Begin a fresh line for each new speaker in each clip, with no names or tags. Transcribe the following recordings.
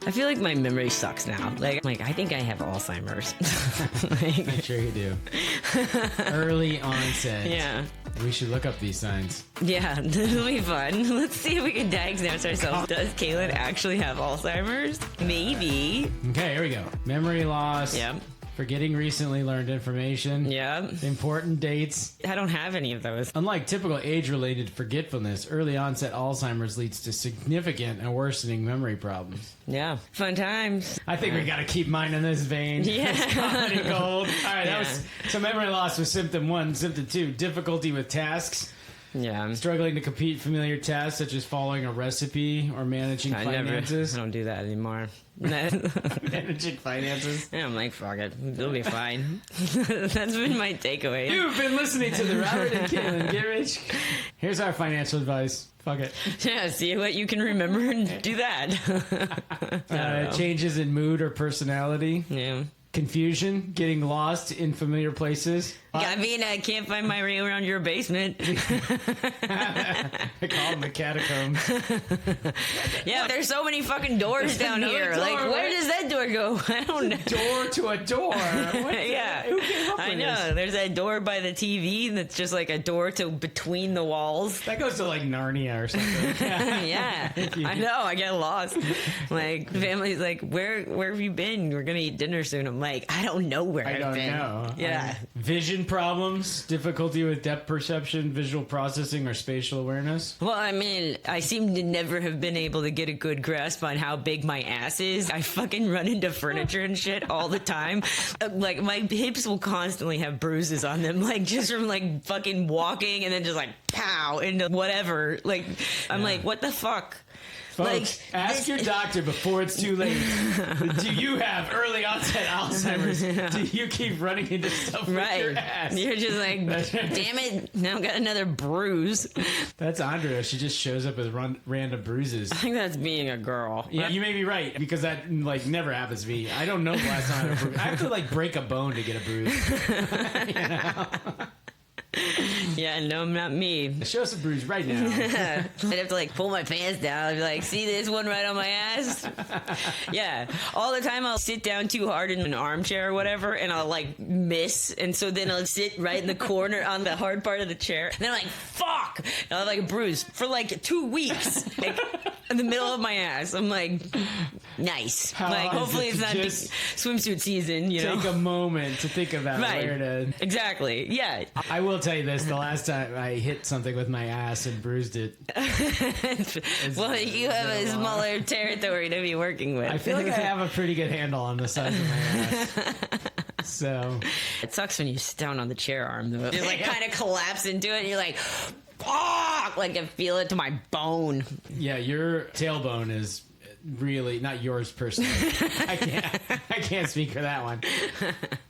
I feel like my memory sucks now. Like I think I have Alzheimer's.
I'm sure you do. Early onset.
Yeah.
We should look up these signs.
Yeah, that'll be fun. Let's see if we can diagnose ourselves. Does Kalyn actually have Alzheimer's? Maybe.
Okay, here we go. Memory loss.
Yep.
Forgetting recently learned information.
Yep.
Important dates.
I don't have any of those.
Unlike typical age-related forgetfulness, early onset Alzheimer's leads to significant and worsening memory problems.
Yeah. Fun times.
I think we got to keep mine in this vein.
Yeah.
It's comedy gold. All right,
Yeah.
that was so memory loss was symptom 1. Symptom 2, difficulty with tasks.
Yeah.
Struggling to complete familiar tasks such as following a recipe or managing finances.
I don't do that anymore.
Managing finances.
Yeah, I'm like, fuck it. It'll be fine. That's been my takeaway.
You've been listening to the Robert and Kalyn Get Rich. Here's our financial advice. Fuck it.
Yeah, see what you can remember and do that.
Changes in mood or personality.
Yeah.
Confusion, getting lost in familiar places.
I mean, I can't find my way around your basement.
I call them the catacombs.
Yeah, there's so many fucking doors down here.
Door,
Like, where does that door go? I don't know.
Door to a door.
Yeah,
Who came up
I
with
know.
this?
There's that door by the TV that's just like a door to between the walls.
That goes to like Narnia or something.
Yeah, I know. I get lost. Like, family's like, where have you been? We're gonna eat dinner soon. I'm like, I don't know where
I
I've
don't
been.
know.
Yeah.
Vision problems, difficulty with depth perception, visual processing, or spatial awareness.
Well, I mean, I seem to never have been able to get a good grasp on how big my ass is. I fucking run into furniture and shit all the time. Like, my hips will constantly have bruises on them, like, just from, like, fucking walking and then just, like, pow, into whatever. Like, I'm like, what the fuck?
Folks, ask your doctor before it's too late. Do you have early onset Alzheimer's? Do you keep running into stuff with your ass?
You're just like, damn it, now I've got another bruise.
That's Andrea. She just shows up with random bruises.
I think that's being a girl.
Yeah, you may be right, because that like never happens to me. I don't know the last time I had a bruise. I have to like break a bone to get a bruise. You know?
Yeah, no, not me.
Show us a bruise right now.
I'd have to like pull my pants down. I'd be like, see this one right on my ass? Yeah. All the time I'll sit down too hard in an armchair or whatever and I'll like miss. And so then I'll sit right in the corner on the hard part of the chair. And then I'm like, fuck! And I'll have like a bruise for like 2 weeks. Like in the middle of my ass. I'm like, nice.
How
like hopefully it's not
just
swimsuit season, you know?
Take a moment to think about where to...
Exactly. Yeah.
I will tell you this, the last time I hit something with my ass and bruised it.
Well, you have a smaller territory to be working with.
I feel like I have a pretty good handle on the size of my ass. So
it sucks when you sit down on the chair arm, though. You like kind of collapse into it and you're like, fuck! Like I feel it to my bone.
Yeah, your tailbone is really not yours personally. I can't speak for that one.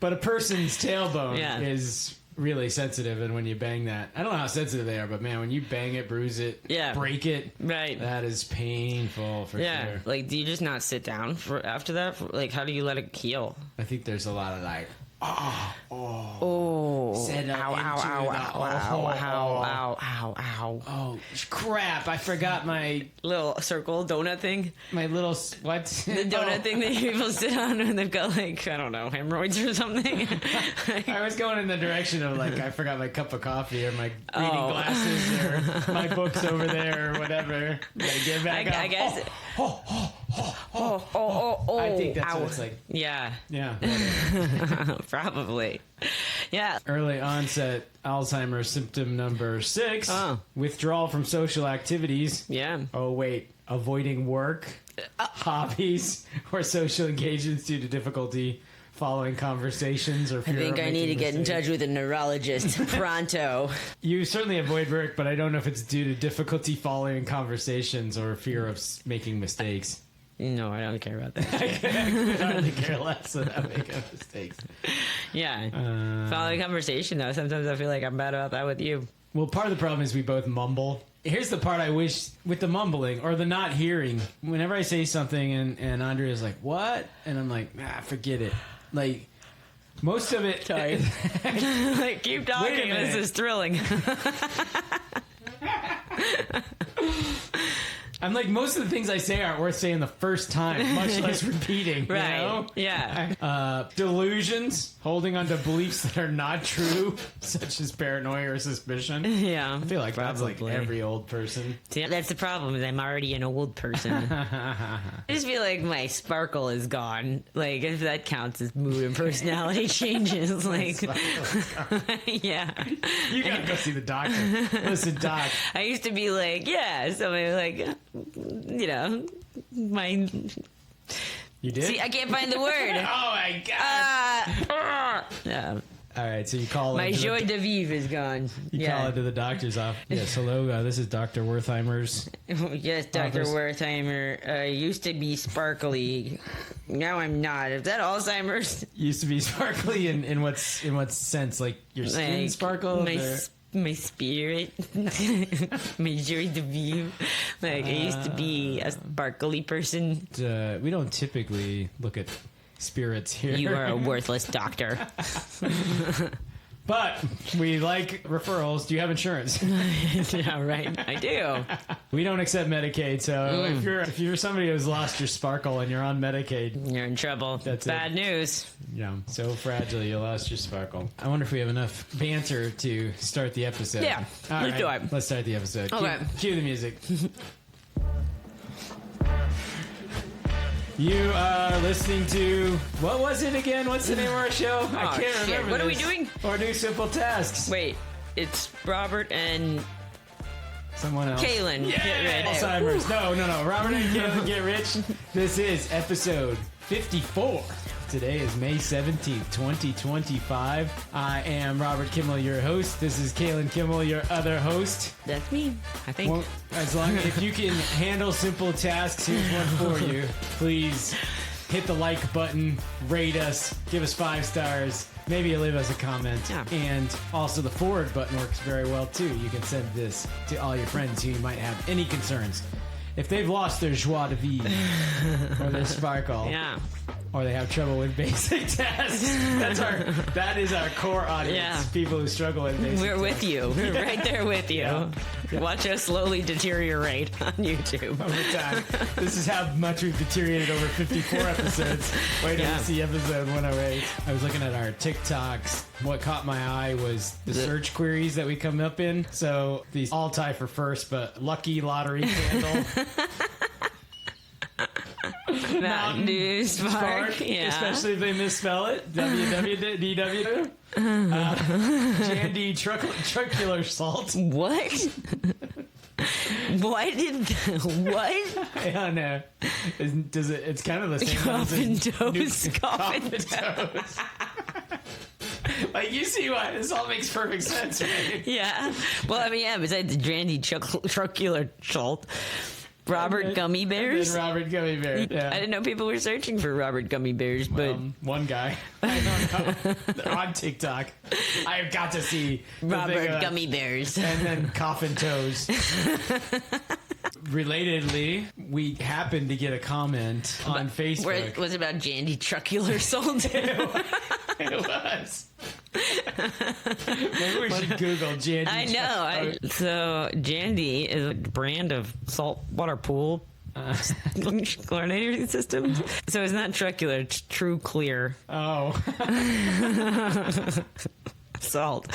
But a person's tailbone is really sensitive, and when you bang that, I don't know how sensitive they are, but man, when you bang it, bruise it, break it,
right,
that is painful for sure.
Like, do you just not sit down for after that? Like, how do you let it heal?
I think there's a lot of like,
ow,
oh crap, I forgot my
little circle donut thing.
My little what?
The donut thing that people sit on when they've got like, I don't know, hemorrhoids or something.
I was going in the direction of like, I forgot my cup of coffee or my reading glasses or my books over there or whatever. Get back up.
I guess.
I think that's what it's like.
Yeah. Probably. Yeah.
Early onset Alzheimer's symptom number 6. Withdrawal from social activities.
Yeah.
Oh, wait. Avoiding work, hobbies, or social engagements due to difficulty following conversations or fear.
I think I need to get in touch with a neurologist pronto.
You certainly avoid work, but I don't know if it's due to difficulty following conversations or fear of making mistakes.
No, I don't care about that.
I could hardly care less about making mistakes.
Yeah. Following conversation, though, sometimes I feel like I'm bad about that with you.
Well, part of the problem is we both mumble. Here's the part I wish with the mumbling or the not hearing. Whenever I say something and Andrea's like, what? And I'm like, forget it. Like, most of it...
Sorry. Like, keep talking. This is thrilling.
I'm like, most of the things I say aren't worth saying the first time, much less repeating.
Right.
You know?
Yeah.
Delusions, holding on to beliefs that are not true, such as paranoia or suspicion.
Yeah.
I feel like that's like every old person.
See, that's the problem, is I'm already an old person. I just feel like my sparkle is gone. Like, if that counts as mood and personality changes. Like, yeah.
You gotta go see the doctor. Listen, doc.
I used to be like, yeah, somebody like, you know, my...
You did?
See, I can't find the word.
Oh my god.
Yeah.
All right, so you call
My joie de vivre is gone.
You call into the doctor's office. Yes, hello, this is Dr. Wertheimer's.
Yes, Dr. Wertheimer. I used to be sparkly. Now I'm not. Is that Alzheimer's?
Used to be sparkly in what sense? Like your skin sparkled?
My spirit, my joie de vivre. Like, I used to be a sparkly person.
We don't typically look at spirits here.
You are a worthless doctor.
But we like referrals. Do you have insurance?
Yeah, right. I do.
We don't accept Medicaid, so if you're somebody who's lost your sparkle and you're on Medicaid,
you're in trouble.
That's
bad news.
Yeah, so fragile you lost your sparkle. I wonder if we have enough banter to start the episode.
Yeah, let's do it.
Let's start the episode.
Okay.
Cue the music. You are listening to, what was it again? What's the name of our show? I can't remember.
What are we doing?
Or do simple tasks.
Wait, it's Robert and
someone else.
Kalyn.
Yeah,
Get Rich.
Alzheimer's. No. Robert and Kalyn Get Rich. This is episode 54. Today is May 17th, 2025. I am Robert Kimmel, your host. This is Kalyn Kimmel, your other host.
That's me, I think.
Well, if you can handle simple tasks, here's one for you. Please hit the like button, rate us, give us 5 stars. Maybe leave us a comment.
Yeah.
And also the forward button works very well too. You can send this to all your friends who might have any concerns. If they've lost their joie de vivre or their sparkle.
Yeah.
Or they have trouble with basic tasks. That is our core audience.
Yeah.
People who struggle with basic
We're with you. We're right there with you.
Yeah.
Watch us slowly deteriorate on YouTube.
Over time. This is how much we've deteriorated over 54 episodes. Wait till you see episode 108. I was looking at our TikToks. What caught my eye was the search queries that we come up in. So these all tie for first, but lucky lottery candle.
Mountain Dew Spark. Yeah.
Especially if they misspell it. WWDW. Jandy trucular salt.
What? What?
I don't know. It's kind of the same.
Coffin toes.
Coffin toes. Like, you see why this all makes perfect sense, right?
Yeah. Well, I mean, yeah, besides the Jandy trucular salt. Robert Gummy Bears?
Robert Gummy Bear. Yeah.
I didn't know people were searching for Robert Gummy Bears, but...
one guy. I don't know. On TikTok. I've got to see
Robert Gummy Bears.
And then Coffin Toes. Relatedly, we happened to get a comment on Facebook.
Where it was about Jandy trucular salt.
It was. Maybe we should Google Jandy.
I know. So Jandy is a brand of saltwater pool chlorinating systems. So it's not trucular; it's true clear.
Oh.
Salt.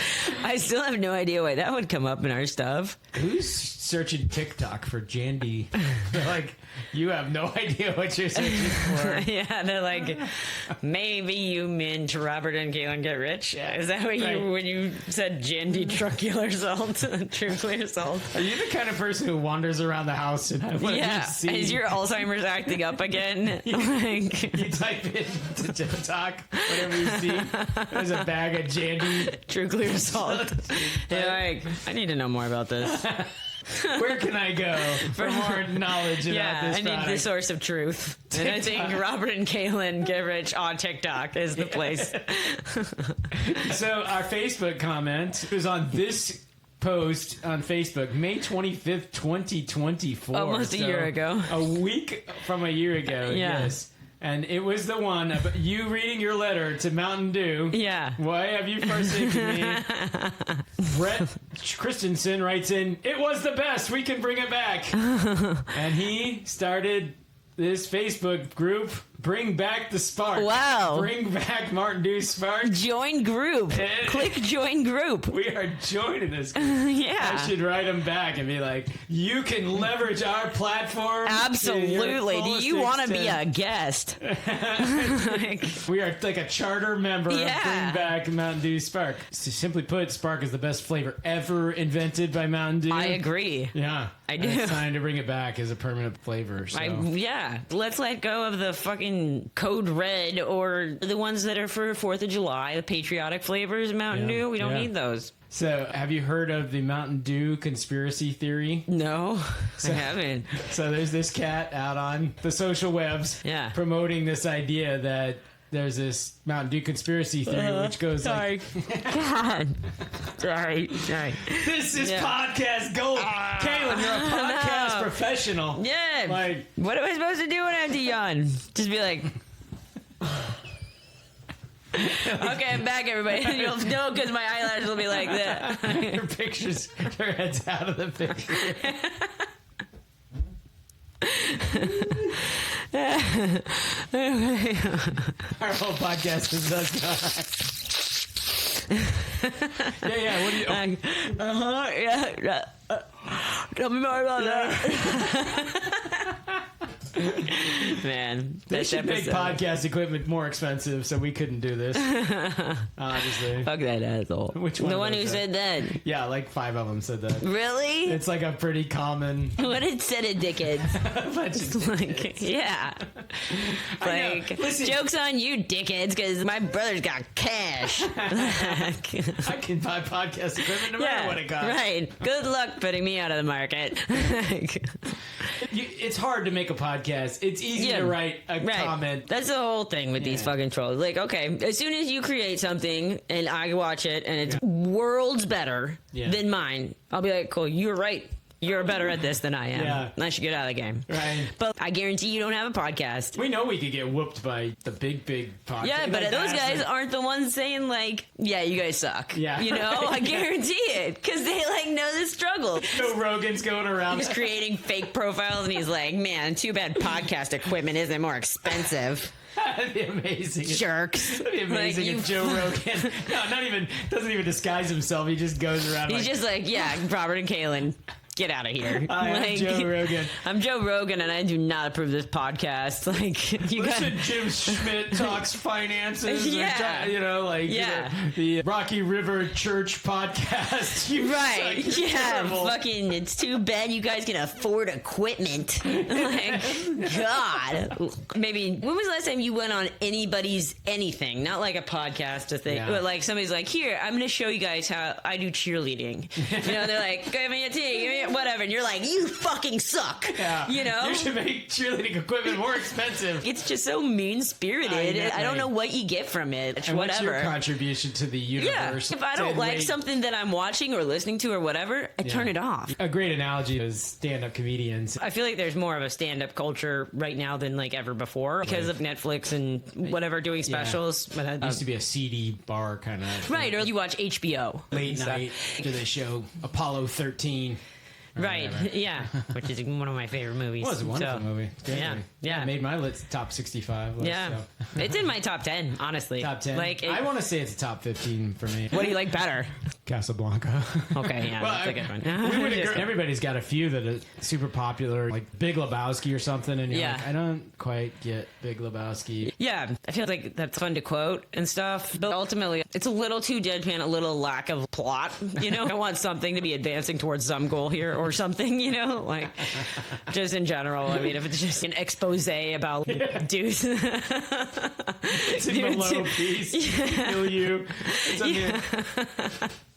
I still have no idea why that would come up in our stuff.
Who's searching TikTok for Jandy? They're like, you have no idea what you're searching for.
Yeah, they're like, maybe you meant Robert and Kalyn Get Rich. Yeah. Is that what you, when you said Jandy trucular salt, true clear salt?
Are you the kind of person who wanders around the house and what you see?
Is your Alzheimer's acting up again?
You type into TikTok, whatever you see. There's a bag of Jandy
true clear salt. You're like, I need to know more about this.
Where can I go for more knowledge about this
I need the source of truth. TikTok. And I think Robert and Kalyn Get Rich on TikTok is the place.
So our Facebook comment was on this post on Facebook, May 25th, 2024.
Almost a year ago.
A week from a year ago, yes. And it was the one of you reading your letter to Mountain Dew.
Yeah.
Why have you forsaken me? Brett Christensen writes in, it was the best. We can bring it back. And he started this Facebook group, Bring Back the Spark.
Wow.
Bring back Mountain Dew Spark.
Join group. Click join group.
We are joining this group.
Yeah.
I should write them back and be like, you can leverage our platform.
Absolutely. Do you want to be a guest?
We are like a charter member of Bring Back Mountain Dew Spark. So simply put, Spark is the best flavor ever invented by Mountain Dew.
I agree.
Yeah.
I do.
And it's time to bring it back as a permanent flavor. So.
Let's let go of the fucking Code Red or the ones that are for 4th of July, the patriotic flavors of Mountain Dew. We don't need those.
So, have you heard of the Mountain Dew conspiracy theory?
No, I haven't.
So, there's this cat out on the social webs promoting this idea that there's this Mountain Dew conspiracy theory, which goes like...
God. Sorry.
This is podcast gold. Kalyn, you're a podcast professional.
Yeah.
Like,
what am I supposed to do when I have to yawn? Just be like... Okay, I'm back, everybody. You'll know because my eyelashes will be like that.
Your pictures, your head's out of the picture. Our whole podcast is us guys. Yeah. What do you?
Tell me more about that. Man,
they should make podcast equipment more expensive, so we couldn't do this. Obviously,
fuck that asshole.
Which one?
The one who said that.
Yeah, like 5 of them said that.
Really?
It's like a pretty common.
What it said of dickheads. Like, yeah. Like, joke's on you, dickheads, because my brother's got cash.
I can buy podcast equipment no matter what it costs.
Right. Good luck putting me out of the market.
It's hard to make a podcast. It's easy to write a comment.
That's the whole thing with these fucking trolls. Like, okay, as soon as you create something and I watch it and it's worlds better than mine, I'll be like, cool, you're right. You're better at this than I am.
Yeah.
I should get out of the game.
Right.
But I guarantee you don't have a podcast.
We know we could get whooped by the big podcast.
Yeah, but those guys aren't the ones saying, like, yeah, you guys suck.
Yeah.
You know? I guarantee it. Because they, like, know the struggle.
Joe Rogan's going around.
He's creating fake profiles, and he's like, man, too bad podcast equipment isn't more expensive.
That'd be amazing.
Jerks.
That'd be amazing if Joe Rogan, doesn't even disguise himself. He just goes around.
He's just like, yeah, Robert and Kalyn. Get out of here.
I'm Joe Rogan.
I'm Joe Rogan, and I do not approve this podcast. Like,
listen, Jim Schmidt talks finances. The Rocky River Church podcast.
Right. Fucking, it's too bad you guys can afford equipment. Like, God. Maybe, when was the last time you went on anybody's anything? Not like a podcast or thing, but like somebody's like, here, I'm going to show you guys how I do cheerleading. You know, they're like, give me a tee, give me a whatever, and you're like, you fucking suck.
Yeah.
You know,
you should make cheerleading equipment more expensive.
It's just so mean spirited. I don't know what you get from it.
And
whatever.
What's your contribution to the universe?
If I don't like something that I'm watching or listening to or whatever, I turn it off.
A great analogy is stand-up comedians.
I feel like there's more of a stand-up culture right now than like ever before because of Netflix and whatever doing specials.
But it used to be a CD bar kind of.
Right, or you watch HBO
late night after the show Apollo 13.
Right, yeah, which is one of my favorite movies.
It was a wonderful movie.
Yeah.
It made my top 65 list.
Yeah, it's in my top 10, honestly.
Top 10? Like, I want to say it's a top 15 for me.
What do you like better?
Casablanca.
Okay, yeah, that's a good one.
Everybody's got a few that are super popular, like Big Lebowski or something, and you're like, I don't quite get Big Lebowski.
Yeah, I feel like that's fun to quote and stuff, but ultimately, it's a little too deadpan, a little lack of plot, you know? I want something to be advancing towards some goal here, or something, you know, like just in general. I mean, if it's just an expose about dudes,
it's in the low piece, kill you.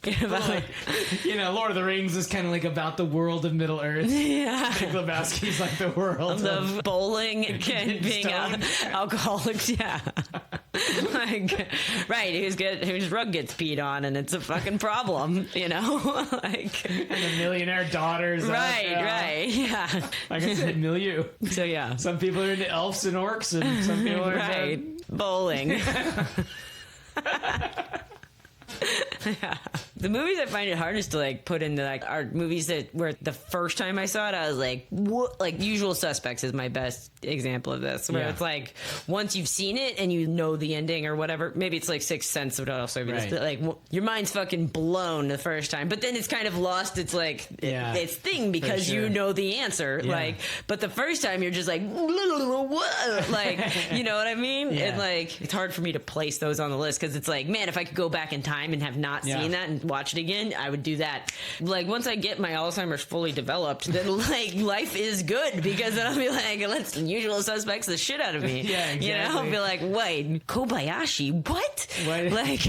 Like, Lord of the Rings is kind of like about the world of Middle Earth.
Yeah,
Big Lebowski's like the world
of bowling and being alcoholics. Yeah. Like, right, whose rug gets peed on, and it's a fucking problem, you know? Like,
and the millionaire daughters.
Right, yeah.
Like I said, milieu.
So, yeah.
Some people are into elves and orcs, and some people are into...
Bowling. Yeah. The movies I find it hardest to like put into like are movies that where the first time I saw it I was like, what? Like Usual Suspects is my best example of this, where it's like once you've seen it and you know the ending or whatever, maybe it's like Sixth Sense would also be this, like your mind's fucking blown the first time, but then it's kind of lost its like its thing because you know the answer, like, but the first time you're just like what? Like, you know what I mean? And like it's hard for me to place those on the list because it's like, man, if I could go back in time and have not seen that and watch it again, I would do that. Like once I get my Alzheimer's fully developed, then like life is good because then I'll be like, let's Usual Suspects the shit out of me.
Yeah, exactly.
You know, I'll be like, wait, Kobayashi, what? Like,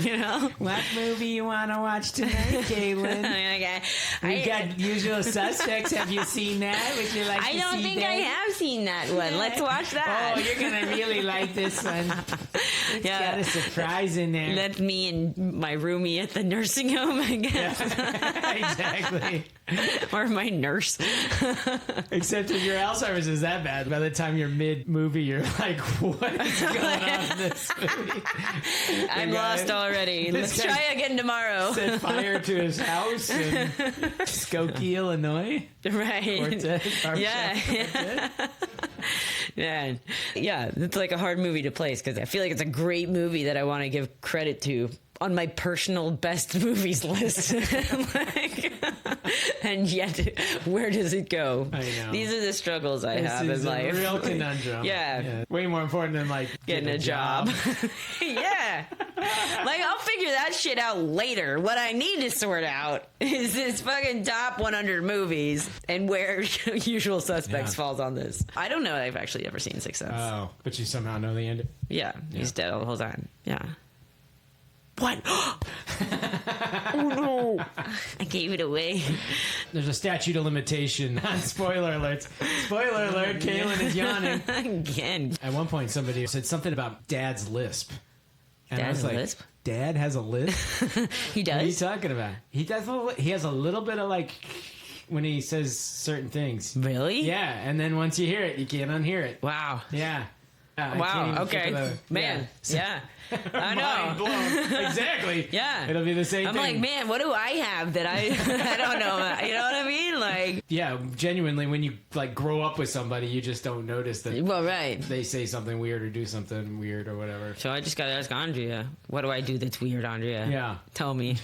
you know,
what movie you want to watch tonight, Kalyn? We got Usual Suspects. Have you seen that? Would you like to see that?
I don't think I have seen that one. Let's watch that.
Oh, you're gonna really like this one. It's got a surprise in there.
That's me and my roomie at the nursing home, I guess.
Exactly.
Or my nurse.
Except if your Alzheimer's is that bad, by the time you're mid-movie, you're like, what is going on in this movie?
I'm lost already. Let's try again tomorrow.
Set fire to his house in Skokie, Illinois.
Right.
Quartet,
yeah. Yeah, it's like a hard movie to place because I feel like it's a great movie that I want to give credit to on my personal best movies list. Like, and yet, where does it go?
I know.
These are the struggles I have in life.
This is a real conundrum.
Yeah.
Way more important than, like,
getting a job. Yeah. Like, I'll figure that shit out later. What I need to sort out is this fucking top 100 movies and where Usual Suspects falls on this. I don't know if I've actually ever seen Sixth Sense.
Oh, but you somehow know the end?
Yeah. He's dead all the whole time. Yeah. What? Oh no! I gave it away.
There's a statute of limitation on spoiler alerts. Spoiler alert, Kalyn is yawning.
Again.
At one point, somebody said something about Dad's lisp. And
Dad
I was like,
lisp?
Dad has a lisp?
He does?
What are you talking about? He does. He has a little bit of like when he says certain things.
Really?
Yeah, and then once you hear it, you can't unhear it.
Wow.
Yeah.
Wow. Okay. Man. Yeah. I know.
Mind blown. Exactly.
Yeah.
It'll be the same
I'm
thing.
like, man, what do I have that I don't know about? You know what I mean? Like,
yeah, genuinely, when you like grow up with somebody, you just don't notice that.
Well, right.
They say something weird or do something weird or whatever.
So I just gotta ask Andrea, what do I do that's weird, Andrea?
Yeah.
Tell me.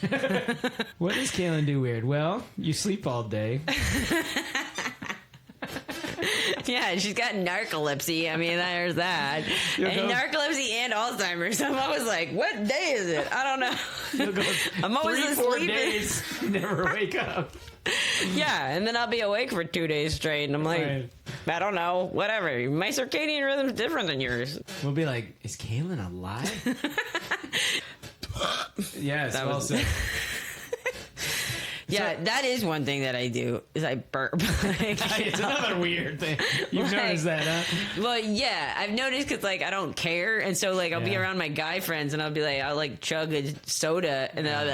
What does Kalyn do weird? Well, you sleep all day.
Yeah, she's got narcolepsy. I mean, there's that. And narcolepsy and Alzheimer's. I'm always like, what day is it? I don't know. I'm always
3-4 days, never wake up.
Yeah, and then I'll be awake for 2 days straight, and I'm like, I don't know, whatever. My circadian rhythm's different than yours.
We'll be like, is Kalyn alive? Yes, that was said.
Yeah, that is one thing that I do, is I burp.
It's another weird thing. You've noticed that, huh?
Well, yeah, I've noticed because, like, I don't care. And so, like, I'll be around my guy friends and I'll be like, I'll, like, chug a soda and then I'll be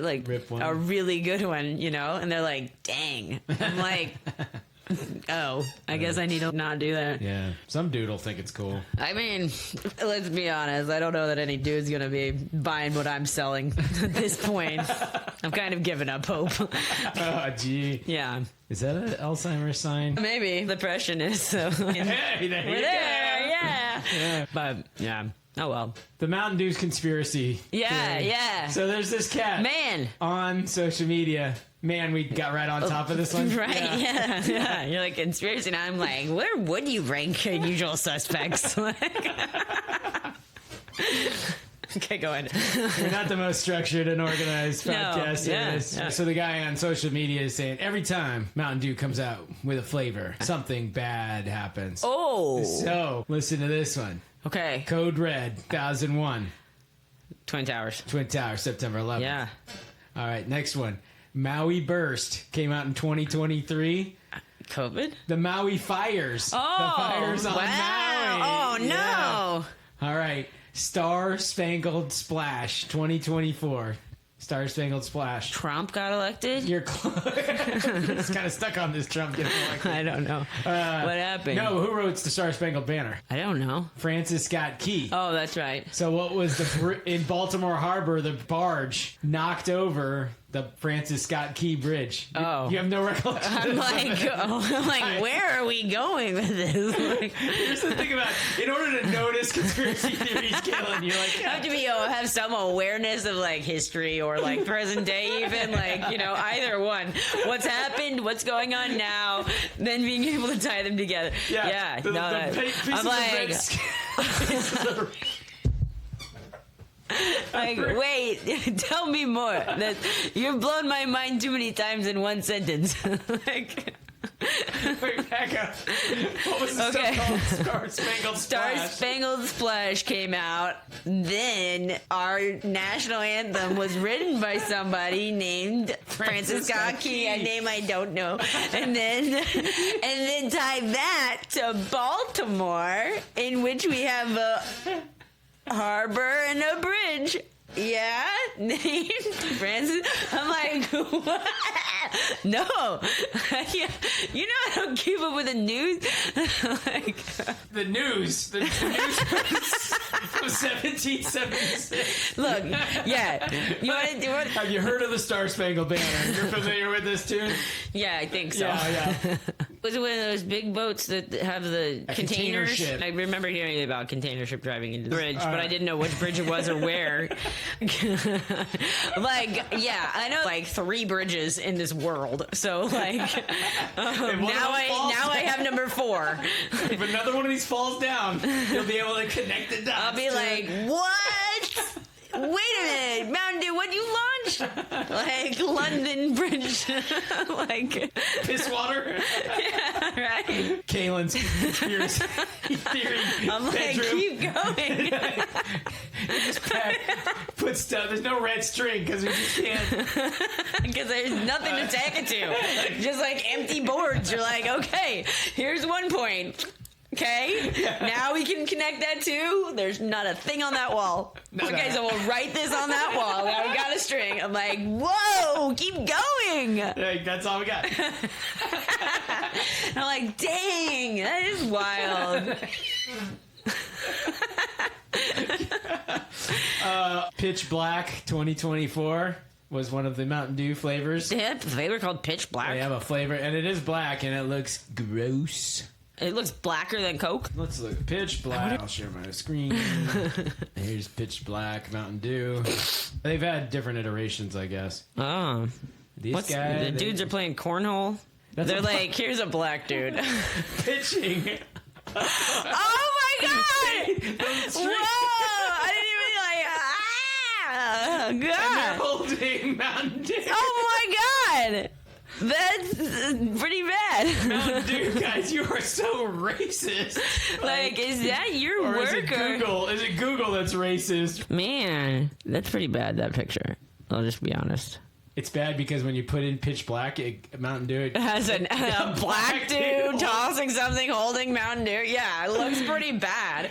like
rip one.
A really good one, you know? And they're like, dang. I'm like... Oh, I guess I need to not do that.
Yeah, some dude will think it's cool.
I mean, let's be honest. I don't know that any dude's going to be buying what I'm selling at this point. I'm kind of giving up hope.
Oh, gee.
Yeah.
Is that an Alzheimer's sign?
Maybe. Depression is. So.
Hey, there you go.
Yeah. But, yeah. Oh, well.
The Mountain Dew's conspiracy.
Yeah,
theory.
yeah.
So there's this cat.
Man.
On social media. Man, we got right on top of this one.
Right, yeah. You're like, conspiracy, and I'm like, where would you rank Usual Suspects? Okay, go ahead.
We're not the most structured and organized podcast.
Yeah.
So the guy on social media is saying, every time Mountain Dew comes out with a flavor, something bad happens.
Oh.
So, listen to this one.
Okay.
Code Red, 1001.
Twin Towers,
September 11th.
Yeah.
All right, next one. Maui Burst came out in 2023.
COVID?
The Maui Fires.
Oh,
the fires on
wow.
Maui.
Oh, no.
Yeah. All right. Star Spangled Splash 2024. Star Spangled Splash.
Trump got elected?
You're it's kind of stuck on this Trump getting elected.
I don't know. What happened?
No, who wrote the Star Spangled Banner?
I don't know.
Francis Scott Key.
Oh, that's right.
So what was in Baltimore Harbor, the barge knocked over the Francis Scott Key Bridge. You have no recollection.
I'm like, where are we going with this? Like,
here's the thing about it. In order to notice conspiracy theories, Kalyn, you're like,
you have to have some awareness of like history or like present day, even like either one. What's happened? What's going on now? Then being able to tie them together. Yeah. I'm like. Like, wait, tell me more. That you've blown my mind too many times in one sentence. Like,
wait, back up. What was the stuff called? Star Spangled Splash.
Star Spangled Splash came out. Then our national anthem was written by somebody named Francis Scott Key, a name I don't know. And then tie that to Baltimore, in which we have a harbor and a bridge. Yeah, named Francis. I'm like, what? No. I don't keep up with the news. Like,
the news from 1776.
Look, yeah. You want to do it?
Have you heard of the Star Spangled Banner? You're familiar with this tune?
Yeah, I think so.
Yeah.
Was it one of those big boats that have the containers?
Container ship.
I remember hearing about container ship driving into the bridge, but I didn't know which bridge it was or where. I know like 3 bridges in this world. So like, now I have number 4.
If another one of these falls down, you'll be able to connect the dots.
I'll be like, what? Wait a minute, Mountain Dew, what you launched? Like London Bridge, like
piss water.
Yeah, right.
Kalyn's conspiracy theory.
I'm like,
bedroom.
keep going.
You just put stuff. There's no red string because we just can't.
Because there's nothing to tack it to. Just like empty boards. You're like, okay, here's one point. Okay, now we can connect that too. There's not a thing on that wall. Okay, so we'll write this on that wall. Now we got a string. I'm like, whoa, keep going.
Like, that's all we got.
I'm like, dang, that is wild.
Pitch Black 2024 was one of the Mountain Dew flavors.
They have a flavor called Pitch Black.
They have a flavor, and it is black, and it looks gross.
It looks blacker than Coke.
Let's look. Pitch Black. I'll share my screen. Here's Pitch Black Mountain Dew. They've had different iterations, I guess.
Oh.
These guys.
The dudes are playing cornhole. They're like, here's a black dude.
Pitching.
Oh my god! Whoa! I didn't even God.
And they're holding Mountain Dew.
Oh my god! That's pretty bad.
Mountain Dew, guys, you are so racist.
Like, is that your
or
work?
Is it Google? Is it Google that's racist?
Man, that's pretty bad, that picture. I'll just be honest.
It's bad because when you put in Pitch Black, Mountain Dew...
It has a black dude tossing something holding Mountain Dew. Yeah, it looks pretty bad.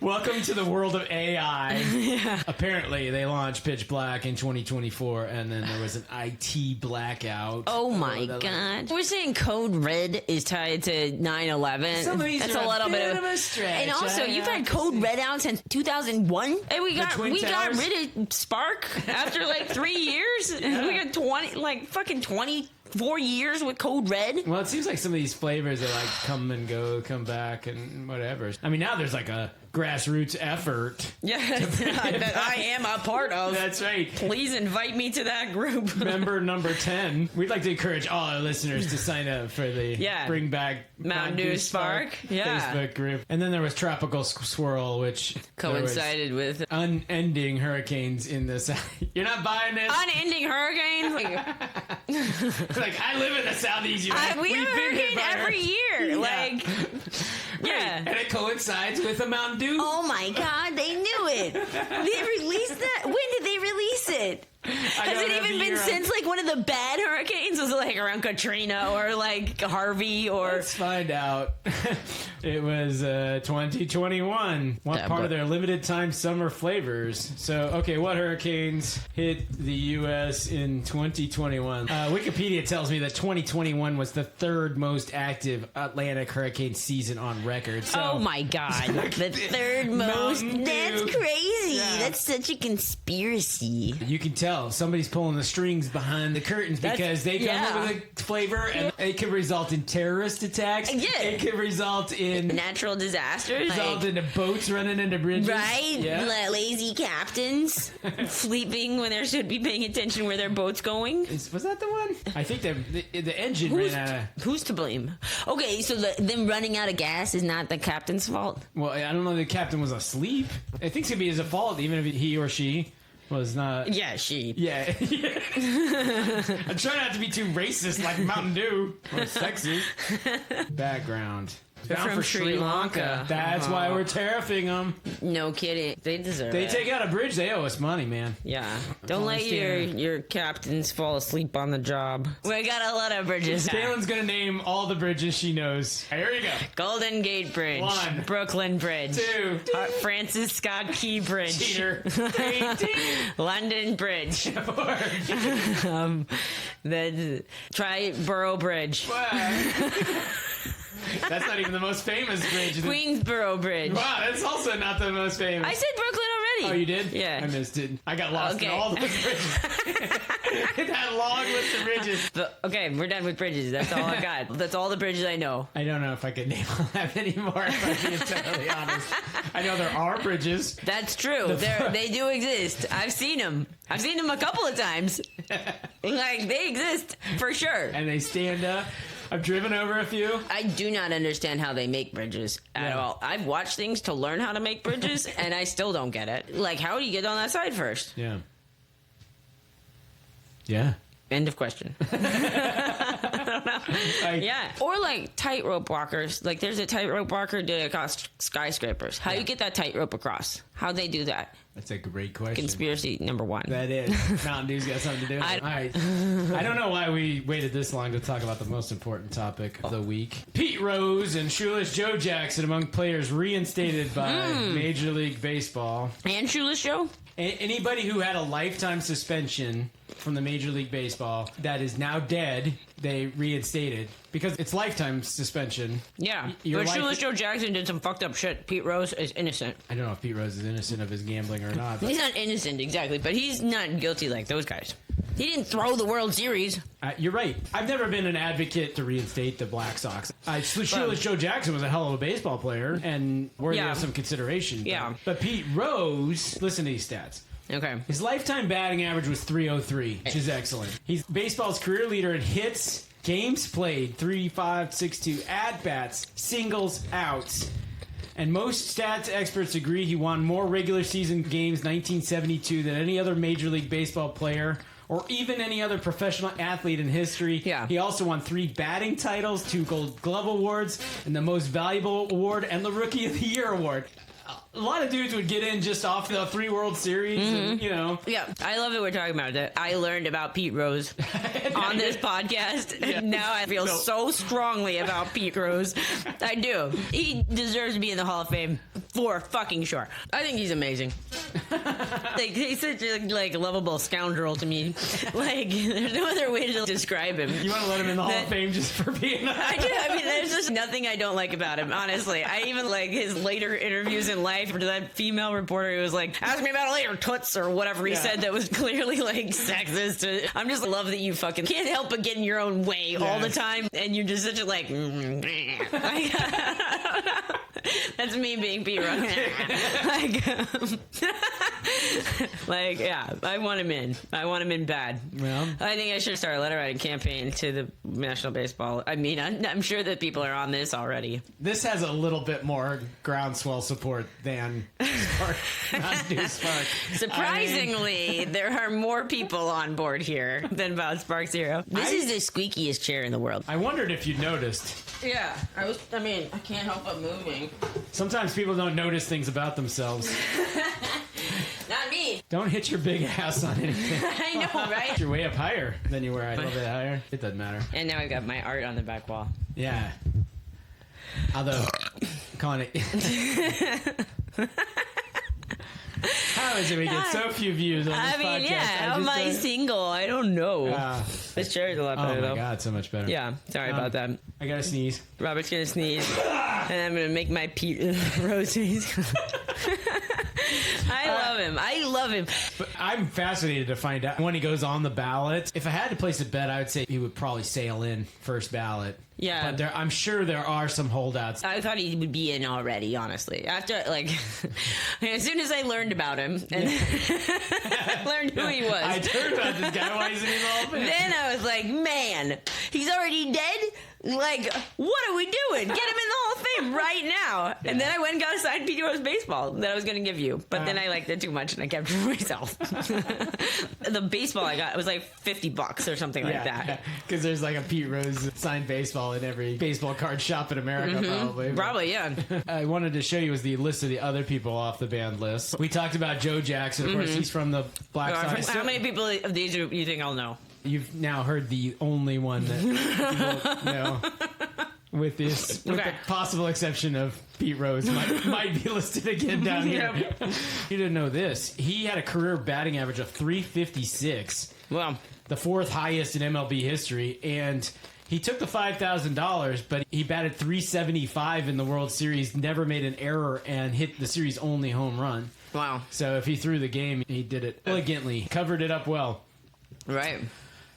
Welcome to the world of AI.
Yeah.
Apparently, they launched Pitch Black in 2024, and then there was an IT blackout.
Oh my god. We're saying Code Red is tied to 9/11. That's a little bit of a stretch. And also, you've had Code Red out since 2001? And we got rid of Spark after like 3 years? We got 24 years with Code Red.
Well, it seems like some of these flavors are like come and go, come back, and whatever. I mean, now there's like a grassroots effort.
Yeah, that I am a part of.
That's right.
Please invite me to that group.
Member number 10. We'd like to encourage all our listeners to sign up for the Bring Back
Mountain Dew Spark
Facebook group. And then there was Tropical Swirl, which
coincided with
unending hurricanes in the south. You're not buying this?
Unending hurricanes?
Like, I live in the southeast U.S.
We have a hurricane every year.
Yeah.
Like, yeah.
And it coincides with a Mountain Dew.
Oh my God, they knew it. They released that? When did they release it? Has it even been since like one of the bad hurricanes? Was it like around Katrina or like Harvey or?
Let's find out. It was 2021. What part of their limited time summer flavors? So, okay, what hurricanes hit the U.S. in 2021? Wikipedia tells me that 2021 was the third most active Atlantic hurricane season on record. So,
oh my God. The third most? That's crazy. Yeah. That's such a conspiracy.
You can tell somebody's pulling the strings behind the curtains because they come up with a flavor and it could result in terrorist attacks.
Yeah.
It could result in
natural disasters.
Result into boats running into bridges.
Right? Yeah. Lazy captains sleeping when they should be paying attention where their boat's going.
Was that the one? I think the engine ran out of...
Who's to blame? Okay, so them running out of gas is not the captain's fault?
Well, I don't know. The captain was asleep. I think it's going to be his fault, even if he or she was not...
Yeah, she.
Yeah. I'm trying not to be too racist like Mountain Dew or sexist. Background. Down
from Sri Lanka.
That's why we're tariffing them.
No kidding. They deserve it.
They take out a bridge, they owe us money, man.
Yeah. Don't let your captains fall asleep on the job. We got a lot of bridges.
Kalyn's going to name all the bridges she knows. Here we go.
Golden Gate Bridge.
1.
Brooklyn Bridge.
2.
Francis Scott Key Bridge.
Cheater. 3.
London Bridge.
4.
The Triborough Bridge.
That's not even the most famous bridge.
Queensboro Bridge.
Wow, that's also not the most famous.
I said Brooklyn already.
Oh, you did?
Yeah.
I missed it. I got lost in all those bridges. That long list of bridges.
But, okay, we're done with bridges. That's all I got. That's all the bridges I know.
I don't know if I could name all that anymore, if I'm being totally honest. I know there are bridges.
That's true. They do exist. I've seen them. I've seen them a couple of times. Like, they exist, for sure.
And they stand up. I've driven over a few.
I do not understand how they make bridges at all. I've watched things to learn how to make bridges, and I still don't get it. Like, how do you get on that side first?
Yeah. Yeah.
End of question. I don't know. Yeah. Or like tightrope walkers. Like there's a tightrope walker did across skyscrapers. How you get that tightrope across? How'd they do that?
That's a great question.
Conspiracy number 1.
That is. Mountain Dew's got something to do with it. All right. I don't know why we waited this long to talk about the most important topic of the week. Pete Rose and Shoeless Joe Jackson among players reinstated by Major League Baseball.
And Shoeless Joe?
Anybody who had a lifetime suspension from the Major League Baseball that is now dead, they reinstated. Because it's lifetime suspension.
Yeah. But Shoeless Joe Jackson did some fucked up shit. Pete Rose is innocent.
I don't know if Pete Rose is innocent of his gambling or not.
He's not innocent, exactly. But he's not guilty like those guys. He didn't throw the World Series.
You're right. I've never been an advocate to reinstate the Black Sox. Shoeless Joe Jackson was a hell of a baseball player and worthy of some consideration.
Yeah.
But Pete Rose, listen to these stats.
Okay.
His lifetime batting average was .303, which is excellent. He's baseball's career leader in hits, games played, 3.562, at-bats, singles, outs. And most stats experts agree he won more regular season games 1972 than any other Major League Baseball player or even any other professional athlete in history.
Yeah.
He also won 3 batting titles, 2 Gold Glove Awards, and the Most Valuable Award and the Rookie of the Year Award. A lot of dudes would get in just off the 3 World Series, and, you know.
Yeah, I love that we're talking about that. I learned about Pete Rose on this podcast, and now I feel so strongly about Pete Rose. I do. He deserves to be in the Hall of Fame for fucking sure. I think he's amazing. Like, he's such a lovable scoundrel to me. Like, there's no other way to describe him.
You want to let him in the Hall of Fame just for being...
I do. I mean, there's just nothing I don't like about him, honestly. I even like his later interviews in life. To that female reporter who was like, ask me about it later, toots, or whatever he said that was clearly like sexist. I'm just love that you fucking can't help but get in your own way all the time, and you're just such a like that's me being Pete Rose. Like, yeah, I want him in. I want him in bad.
Well,
I think I should start a letter writing campaign to the National Baseball. I mean, I'm sure that people are on this already.
This has a little bit more groundswell support than Spark.
Surprisingly, there are more people on board here than about Spark Zero. This is the squeakiest chair in the world.
I wondered if you'd noticed.
Yeah, I can't help but moving.
Sometimes people don't notice things about themselves.
Not me. me.
Don't hit your big ass on anything.
I know, right?
You're way up higher than you were. A little bit higher. It doesn't matter.
And now I've got my art on the back wall.
Yeah. Although, calling it... How is it we get so few views on this podcast?
How am I single? I don't know. This chair is a lot better, though.
Oh, my God, so much better.
Yeah, sorry about that.
I gotta sneeze.
Robert's gonna sneeze. And I'm gonna make my Pete Rose sneeze. I love him.
But I'm fascinated to find out when he goes on the ballot. If I had to place a bet, I would say he would probably sail in first ballot.
Yeah.
But I'm sure there are some holdouts.
I thought he would be in already, honestly. After, like, as soon as I learned about him and learned who he was.
I heard about this guy. Why isn't he in the Hall of Fame?
Then I was like, man, he's already dead? Like, what are we doing? Get him in the Hall of Fame right now. Yeah. And then I went and got a signed Pete Rose baseball that I was going to give you. But then I liked it too much and I kept it for myself. The baseball I got, it was like $50 or something like that.
Because there's like a Pete Rose signed baseball in every baseball card shop in America, probably.
Probably, yeah.
I wanted to show you was the list of the other people off the band list. We talked about Joe Jackson. Of course, he's from the Black Sox.
How many people of these do you think I'll know?
You've now heard the only one that people know. With the possible exception of Pete Rose, might be listed again down here. You didn't know this. He had a career batting average of .356.
Wow.
The fourth highest in MLB history. And he took the $5,000, but he batted .375 in the World Series, never made an error, and hit the series' only home run.
Wow.
So if he threw the game, he did it elegantly. Covered it up well.
Right.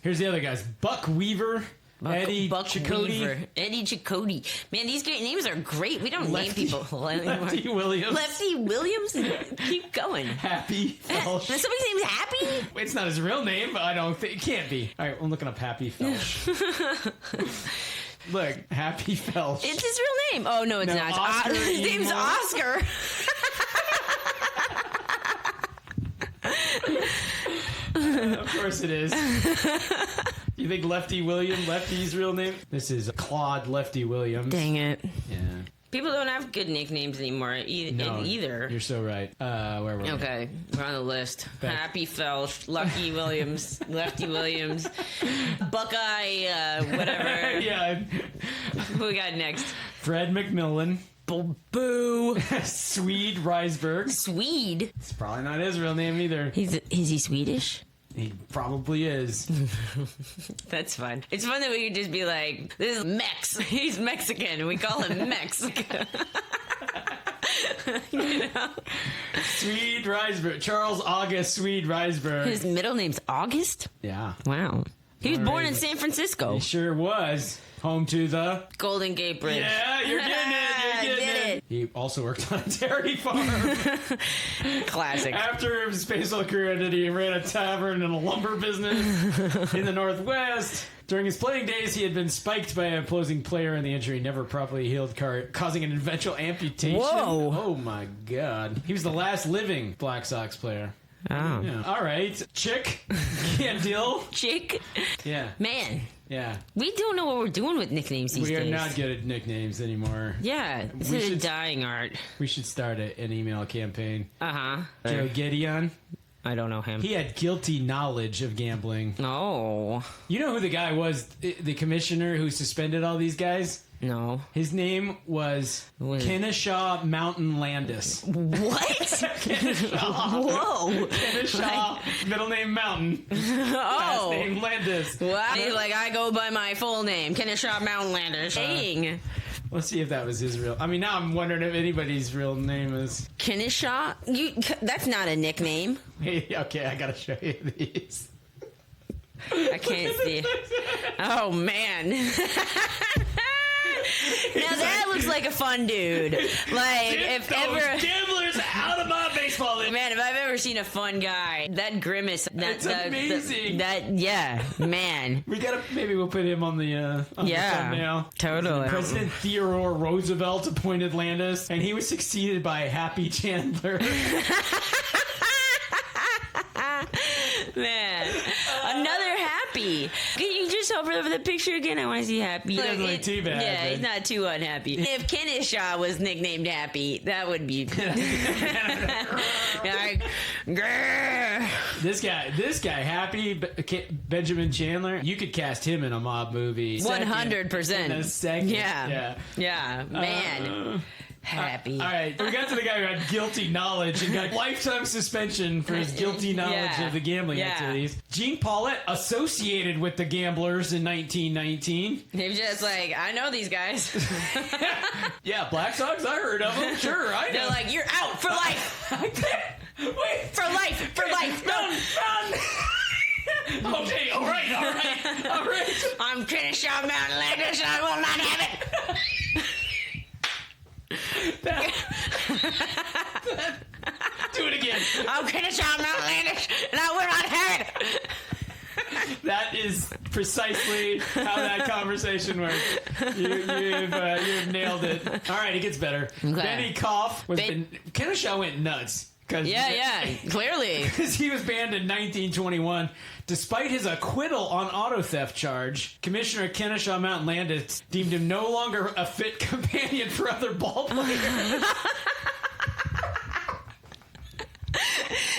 Here's the other guys. Buck Weaver. Eddie Chakotay.
Eddie Chakotay. Man, these great names are great. We don't name people
Lefty Williams.
Lefty Williams? Keep going.
Happy Felsch.
Somebody's name's Happy?
It's not his real name, but I don't think it can't be. All right, I'm looking up Happy Felsch. Look, Happy Felsch.
It's his real name. Oh, no, it's not.
Oscar
his name's Oscar.
Of course it is. You think Lefty's real name? This is Claude Lefty Williams.
Dang it.
Yeah.
People don't have good nicknames anymore either.
You're so right. Where were we?
Okay, we're on the list. Happy Felsch, Lucky Williams, Lefty Williams, Buckeye, whatever.
Yeah.
Who we got next?
Fred McMillan.
Boo.
Swede Reisberg.
Swede?
It's probably not his real name either.
Is he Swedish?
He probably is.
That's fun. It's fun that we could just be like, this is Mex. He's Mexican. We call him Mex. You know?
Swede Reisberg. Charles August Swede Reisberg.
His middle name's August?
Yeah.
Wow. He was born in San Francisco.
He sure was. Home to the
Golden Gate Bridge.
Yeah, you're getting it. You're getting it. He also worked on a dairy farm.
Classic.
After his baseball career ended, he ran a tavern and a lumber business in the Northwest. During his playing days, he had been spiked by an opposing player, and the injury never properly healed, causing an eventual amputation.
Whoa.
Oh, my God. He was the last living Black Sox player.
Oh.
Yeah. All right. Chick. Candill.
Chick.
Yeah.
Man.
Yeah.
We don't know what we're doing with nicknames these days.
We are not good at nicknames anymore.
Yeah. This is a dying art.
We should start an email campaign.
Uh-huh.
Joe Gideon.
I don't know him.
He had guilty knowledge of gambling.
Oh.
You know who the guy was, the commissioner who suspended all these guys?
No.
His name was Kennesaw Mountain Landis.
What?
Kennesaw.
Whoa.
Kennesaw, middle name Mountain. Last name Landis.
Wow. He's like, I go by my full name, Kennesaw Mountain Landis. Dang.
Let's see if that was his real... I mean, now I'm wondering if anybody's real name is...
Kennesaw? That's not a nickname.
Okay, I gotta show you these.
I can't see. Oh, man. Now that looks like a fun dude. Like,
if those gamblers out of my baseball league.
Man, if I've ever seen a fun guy, that grimace,
it's amazing.
Man.
Maybe we'll put him on the thumbnail.
Totally.
President Theodore Roosevelt appointed Landis, and he was succeeded by Happy Chandler.
Man, another Happy. Happy. Can you just hover over the picture again? I want to see Happy.
He doesn't look too bad.
Yeah,
but...
he's not too unhappy. If Keneshaw was nicknamed Happy, that would be... like,
this guy, Happy Benjamin Chandler, you could cast him in a mob movie.
100%.
In a second.
Yeah, man. Happy.
All right, we got to the guy who had guilty knowledge and got lifetime suspension for his guilty knowledge of the gambling activities. Gene Paulette associated with the gamblers in 1919.
He was just like, I know these guys.
Yeah, Black Sox, I heard of them. Sure, I know.
They're like, you're out for life.
Wait.
For life.
Run. Okay, all right.
I'm Keneshaw Mountain Landers and I will not have it.
Do it again.
I'm Keneshaw Mountain Landers and I will not have it.
That is precisely how that conversation works. You've nailed it. All right, it gets better.
Okay.
Benny Koff Keneshaw went nuts.
Yeah, clearly.
Because he was banned in 1921. Despite his acquittal on auto theft charge, Commissioner Keneshaw Mountain Landis deemed him no longer a fit companion for other ball players.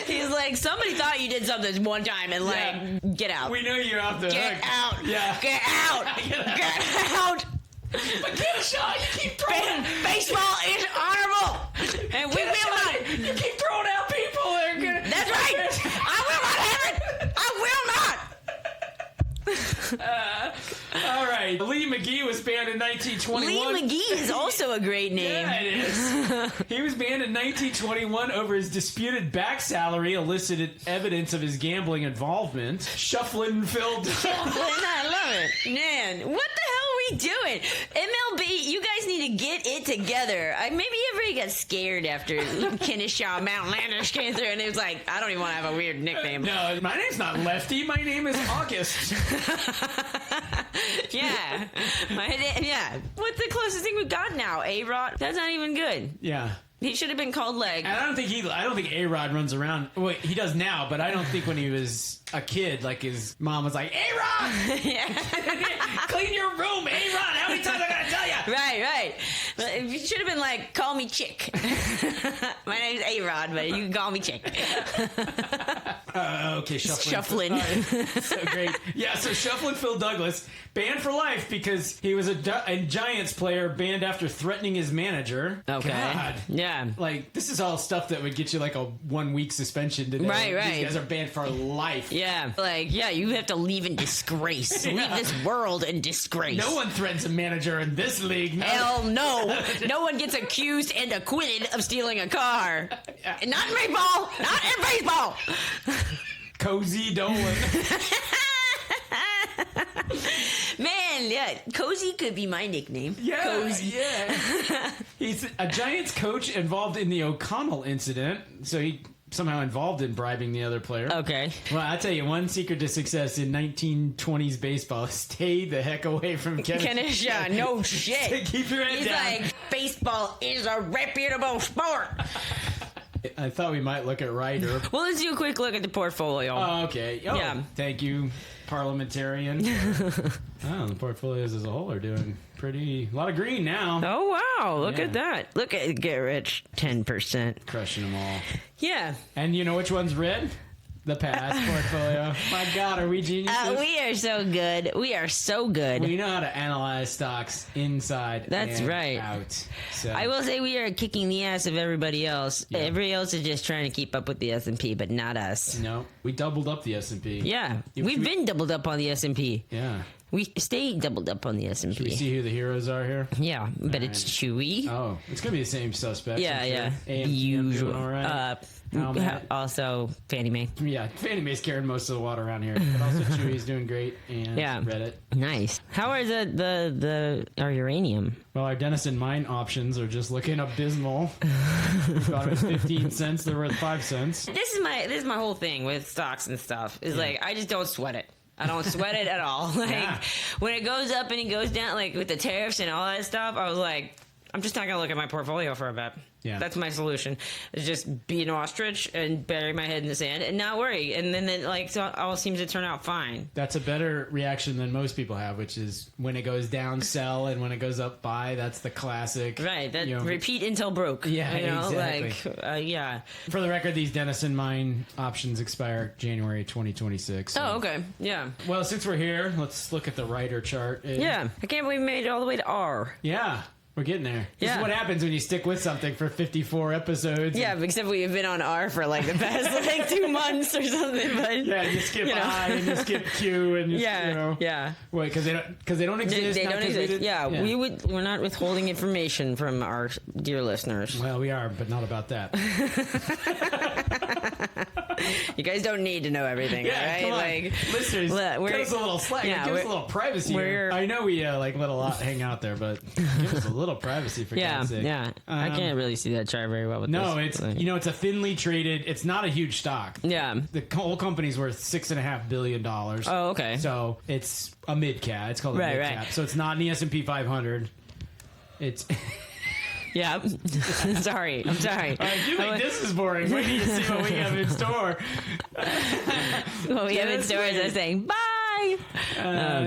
He's like, somebody thought you did something one time and get out.
We know you're off the hook.
Get out.
Yeah.
Get out. Get out.
But Keneshaw, you keep throwing...
Baseball is honorable. And we will not...
You keep throwing out people that are gonna...
That's right. I will not have it. I will not.
All right. Lee McGee was banned in 1921.
Lee McGee is also a great name.
Yeah, it is. He was banned in 1921 over his disputed back salary, elicited evidence of his gambling involvement. Shuffling Phil.
I love it. Man, what the hell are we doing? MLB, you guys need to get it together. Maybe everybody got scared after Keneshaw Mountain Landers came through and it was like, I don't even want to have a weird nickname.
No, my name's not Lefty. My name is August.
Yeah. What's the closest thing we've got now? A-Rod? That's not even good.
Yeah.
He should have been called Leg.
And I don't think A-Rod runs around. Well, he does now, but I don't think when he was a kid, like his mom was like, A-Rod! Clean your room, A-Rod! How many times I gotta tell you?
Right. You should have been like, call me Chick. My name's A-Rod, but you can call me Chick.
Okay, Shuffling. Right. So great. Yeah, so Shuffling Phil Douglas, banned for life because he was a Giants player banned after threatening his manager.
Okay.
God.
Yeah.
Like, this is all stuff that would get you like a 1 week suspension today.
Right.
These guys are banned for life.
Yeah. You have to leave in disgrace. Leave this world in disgrace.
No one threatens a manager in this league. No.
Hell no. No one gets accused and acquitted of stealing a car. Not in baseball. Not in baseball.
Cozy Dolan.
Man, yeah, Cozy could be my nickname.
Yeah,
Cozy.
yeah. He's a Giants coach involved in the O'Connell incident, so he somehow involved in bribing the other player.
Okay.
Well, I'll tell you, one secret to success in 1920s baseball, stay the heck away from
Keneshaw. No shit.
Keep your head down.
He's like, baseball is a reputable sport.
I thought we might look at Ryder.
Well, let's do a quick look at the portfolio.
Oh, okay. Oh, yeah. Thank you, parliamentarian. The portfolios as a whole are doing a lot of green now.
Oh, wow. Look at that. Look at Get Rich, 10%.
Crushing them all.
Yeah.
And you know which one's red? The past portfolio. My God, are we geniuses?
We are so good. We are so good.
We know how to analyze stocks inside and out. So.
I will say we are kicking the ass of everybody else. Yeah. Everybody else is just trying to keep up with the S&P, but not us.
No, we doubled up the S&P.
Yeah, we've been doubled up on the S&P.
Yeah.
We stay doubled up on the S&P.
Should we see who the heroes are here?
Yeah, but it's Chewy.
Oh, it's going to be the same suspects.
Yeah.
The
usual.
All right.
Also, Fannie Mae.
Yeah, Fannie Mae's carrying most of the water around here. But also Chewy's doing great. And Reddit.
Nice. How are our uranium?
Well, our Denison mine options are just looking abysmal. We thought it was 15 cents. They're worth 5 cents.
This is my whole thing with stocks and stuff. Is like, I just don't sweat it. I don't sweat it at all. When it goes up and it goes down, like with the tariffs and all that stuff, I was like, I'm just not going to look at my portfolio for a bit.
Yeah.
That's my solution. Is just be an ostrich and bury my head in the sand and not worry. And then it like all seems to turn out fine.
That's a better reaction than most people have, which is when it goes down, sell, and when it goes up, buy. That's the classic.
Right. That repeat until broke.
Yeah, exactly.
Like, yeah.
For the record, these Denison Mine options expire January 2026. So.
Oh, okay. Yeah.
Well, since we're here, let's look at the writer chart.
Yeah. I can't believe we made it all the way to R.
Yeah. We're getting there. This
Yeah.
is what happens when you stick with something for 54 episodes.
Yeah, except we've been on R for like the past like 2 months or something. But
yeah, you skip I and you skip Q and
yeah.
Wait, because they don't exist.
They don't exist. Yeah, we're not withholding information from our dear listeners.
Well, we are, but not about that.
You guys don't need to know everything,
yeah,
right?
Come on.
Like,
listeners, give us a little slack.
Yeah,
give us a little privacy. I know we let a lot hang out there, but give us a little privacy for God's sake.
Yeah. I can't really see that chart very well with
this.
No,
it's a thinly traded. It's not a huge stock.
Yeah,
the whole company's worth $6.5 billion.
Oh, okay.
So it's a mid cap. It's called a mid cap. So it's not in the S&P 500. It's.
Yeah. Sorry. I'm sorry.
If you think this is boring, we need to see what we have in store.
What we have in store is us saying bye.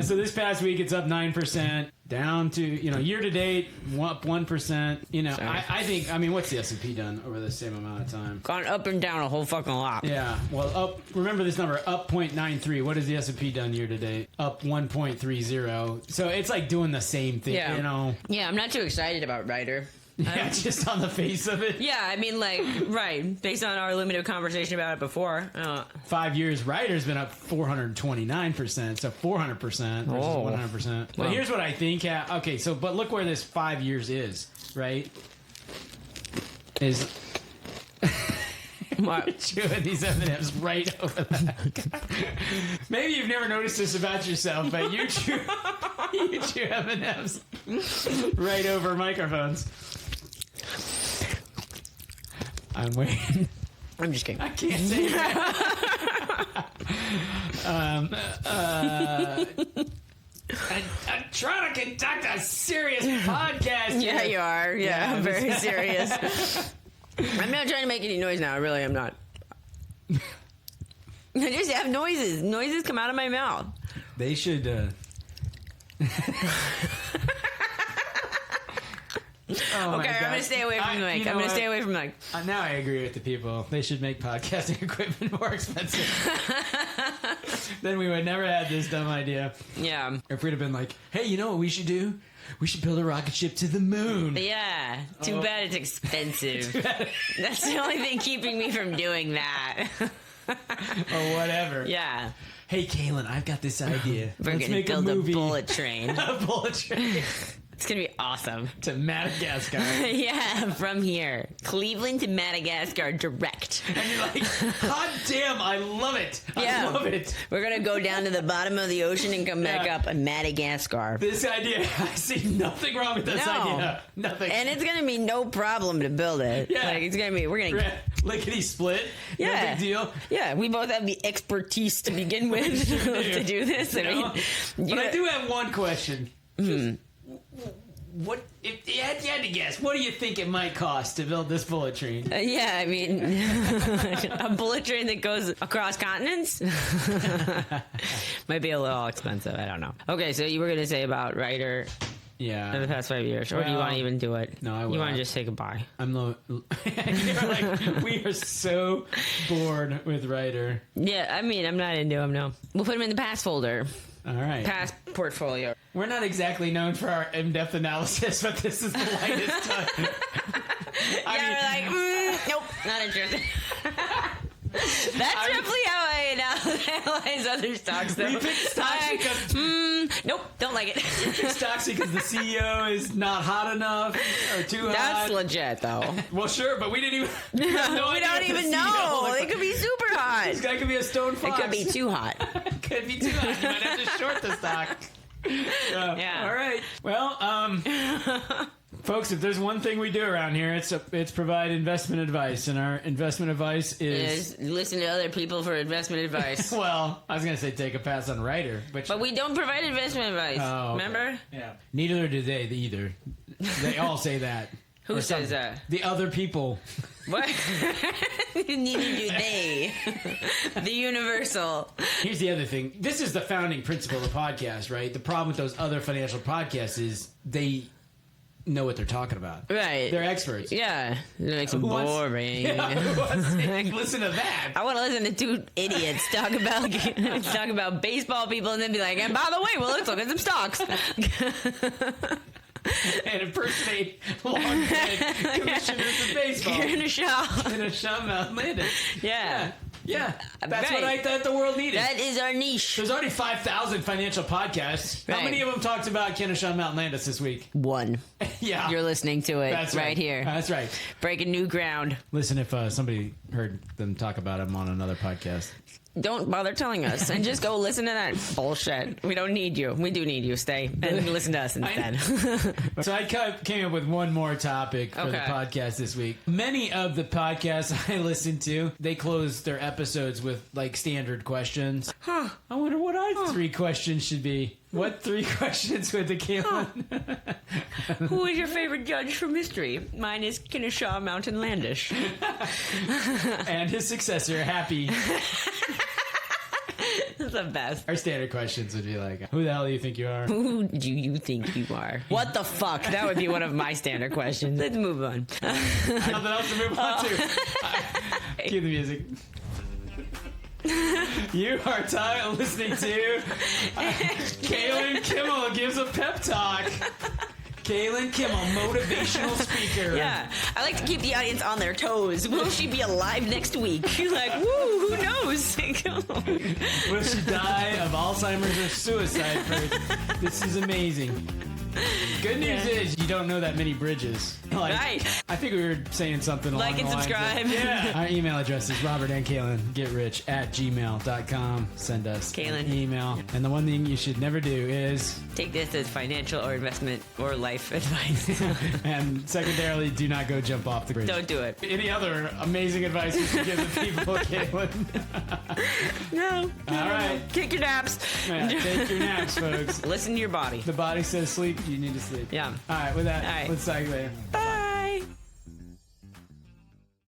So this past week, it's up 9%, down to, year to date, up 1%. I think, what's the S&P done over the same amount of time?
Gone up and down a whole fucking lot.
Yeah. Well, remember this number, up 0.93. What has the S&P done year to date? Up 1.30. So it's like doing the same thing,
Yeah, I'm not too excited about Ryder.
Yeah, just on the face of it.
Yeah, right. Based on our limited conversation about it before.
5 years, Ryder's been up 429%, so 400% versus 100%. But here's what I think. But look where this 5 years is, right? Is... chewing these M&Ms right over that. Maybe you've never noticed this about yourself, but you chew M&Ms right over microphones. I'm waiting.
I'm just kidding.
I can't say that. I'm trying to conduct a serious podcast.
Yeah, you are. Yeah, I'm very serious. I'm not trying to make any noise now. I really am not. I just have noises. Noises come out of my mouth.
They should...
I'm going to stay away from the mic. I'm going to stay away from the mic.
Now I agree with the people. They should make podcasting equipment more expensive. Then we would never have this dumb idea.
Yeah.
If we'd have been like, hey, you know what we should do? We should build a rocket ship to the moon.
Yeah. Too bad it's expensive. That's the only thing keeping me from doing that.
Or whatever.
Yeah.
Hey, Kalyn, I've got this idea.
We're going to build a bullet train.
A bullet train.
It's going to be awesome.
To Madagascar.
Yeah, from here. Cleveland to Madagascar direct.
And you're like, hot damn, I love it. I love it.
We're going to go down to the bottom of the ocean and come back up in Madagascar.
This idea, I see nothing wrong with this idea. Nothing.
And it's going to be no problem to build it.
Yeah.
Like, it's going to be, we're going to...
Lickety split.
Yeah.
No big deal.
Yeah, we both have the expertise to begin with to do this.
I do have one question. What if you had to guess? What do you think it might cost to build this bullet train?
A bullet train that goes across continents might be a little expensive. I don't know. Okay, so you were going to say about Ryder.
Yeah.
In the past 5 years, or do you want to even do it?
No, I will.
You want to just say goodbye?
You're like, we are so bored with Ryder.
Yeah, I'm not into him. No, we'll put him in the past folder.
All right.
Past portfolio.
We're not exactly known for our in-depth analysis, but this is the lightest time.
We're like, nope, not interested. That's roughly how I analyze other stocks, though.
We pick stocks because...
nope, don't like it.
We pick stocks because the CEO is not hot enough or too hot.
That's legit, though.
Well, sure, but we didn't even...
We don't even know. They could be super hot.
This guy could be a stone fox.
It could be too hot.
It could be too hot. You might have to short the stock. Yeah. All right. Well, folks, if there's one thing we do around here, it's provide investment advice, and our investment advice is
listen to other people for investment advice.
Well, I was going to say take a pass on Ryder, but
we don't provide investment advice.
Oh, okay.
Remember?
Yeah. Neither do they either. They all say that.
Who says that?
The other people.
What? Neither do they. The universal.
Here's the other thing. This is the founding principle of the podcast, right? The problem with those other financial podcasts is they know what they're talking about.
Right.
They're experts.
Yeah. It makes them boring.
Who wants to listen to that?
I want to listen to two idiots talk about baseball people and then be like, and by the way, well, let's look at some stocks.
And impersonate long-dead commissioners of baseball.
Kennesaw
Mountain Landis.
Yeah.
Yeah. That's
right.
what I thought the world needed.
That is our niche.
There's already 5,000 financial podcasts.
Right.
How many of them talked about Kennesaw Mountain Landis this week?
One.
Yeah.
You're listening to it.
That's
right here.
That's right.
Breaking new ground.
Listen, if somebody heard them talk about him on another podcast.
Don't bother telling us and just go listen to that bullshit. We don't need you. We do need you. Stay and listen to us instead.
So I came up with one more topic for the podcast this week. Many of the podcasts I listen to, they close their episodes with like standard questions. I wonder what our 3 questions should be. What 3 questions would the Kalyn?
Who is your favorite judge from history? Mine is Kennesaw Mountain Landis.
And his successor, Happy.
That's the best.
Our standard questions would be like, who the hell do you think you are?
Who do you think you are? What the fuck? That would be one of my standard questions. Let's move on.
Nothing else to move on to. Cue the music. You are listening to Kalyn Kimmel gives a pep talk. Kalyn Kimmel, motivational speaker.
Yeah, I like to keep the audience on their toes. Will she be alive next week? You're like, woo, who knows?
Will she die of Alzheimer's or suicide first? This is amazing. Good news is you don't know that many bridges.
Right.
I think we were saying something along
like and
the lines
subscribe.
Of, yeah. Our email address is robertandkalyn@gmail.com. Send us an email. And the one thing you should never do is
take this as financial or investment or life advice.
And secondarily, do not go jump off the bridge.
Don't do it.
Any other amazing advice you should give the people, Kalyn?
No.
All right.
Kick your naps.
Yeah, take your naps, folks.
Listen to your body.
The body says sleep. You need to sleep.
Yeah.
All right. With that, let's talk later.
Bye.